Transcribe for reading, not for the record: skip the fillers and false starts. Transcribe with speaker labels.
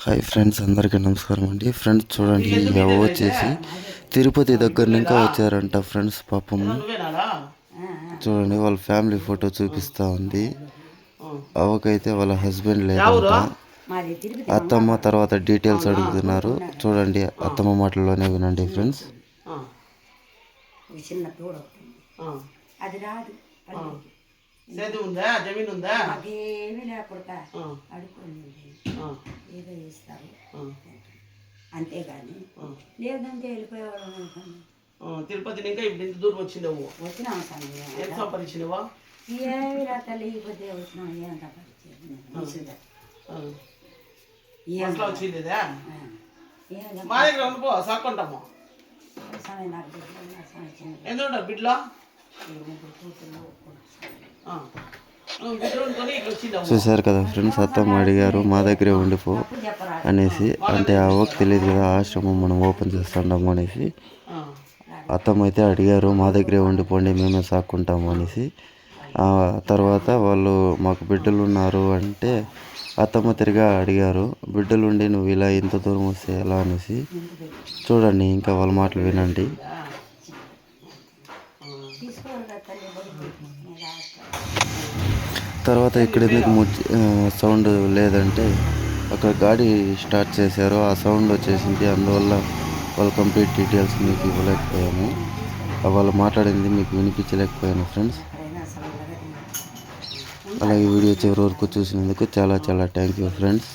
Speaker 1: Hi friends, అందరికీ నమస్కారం అండి. ఫ్రెండ్స్ చూడండి, ఈ అవ్వ వచ్చేసి తిరుపతి దగ్గర ఇంకా వచ్చారంట ఫ్రెండ్స్. పాపం చూడండి, వాళ్ళ ఫ్యామిలీ ఫోటో చూపిస్తూ ఉంది. అవ్వకైతే వాళ్ళ హస్బెండ్ లేదంట. అత్తమ్మ తర్వాత డీటెయిల్స్ అడుగుతున్నారు. చూడండి, అత్తమ్మ మాటల్లోనే వినండి ఫ్రెండ్స్.
Speaker 2: అది రాదు.
Speaker 3: ఉందా జమీన్ ఉందా?
Speaker 2: మాకేమీ లేకుండా అడుక్కోండి ఏదో ఇస్తారు అంతేగాని లేదంటే వెళ్ళిపోయేవాడు.
Speaker 3: తిరుపతి ఇంకా ఇప్పుడు ఇంత దూరం వచ్చినావు?
Speaker 2: వచ్చినాము సార్.
Speaker 3: ఎంత సంపాదించినవా?
Speaker 2: ఏమి రా తల్లి, ఇపోతే వచ్చినాం. ఏం సంపాదించేది
Speaker 3: వచ్చిందా? మా దగ్గర ఉండిపో, సాక్కుంటాము. ఎందుకు బిడ్డలో
Speaker 1: చూశారు కదా ఫ్రెండ్స్, అత్తమ్మ అడిగారు మా దగ్గరే ఉండిపో అనేసి. అంటే ఆ అవ్వకు తెలియదు కదా ఆశ్రమం మనం ఓపెన్ చేస్తున్నాము అనేసి. అత్తమ్మ అయితే అడిగారు మా దగ్గరే ఉండిపోండి, మేమే సాక్కుంటాము అనేసి. ఆ తర్వాత వాళ్ళు మాకు బిడ్డలు ఉన్నారు అంటే అత్తమ్మ తిరిగా అడిగారు, బిడ్డలుండి నువ్వు ఇలా ఇంత దూరం వస్తే ఎలా అనేసి. చూడండి, ఇంకా వాళ్ళ మాటలు వినండి. తర్వాత ఇక్కడ ఎందుకు సౌండ్ లేదంటే అక్కడ గాడి స్టార్ట్ చేశారు, ఆ సౌండ్ వచ్చేసింది. అందువల్ల వాళ్ళ కంప్లీట్ డీటెయిల్స్ మీకు ఇవ్వలేకపోయాము. వాళ్ళు మాట్లాడింది మీకు వినిపించలేకపోయాను ఫ్రెండ్స్. అలాగే వీడియో చివరి వరకు చూసినందుకు చాలా చాలా థ్యాంక్ యూ ఫ్రెండ్స్.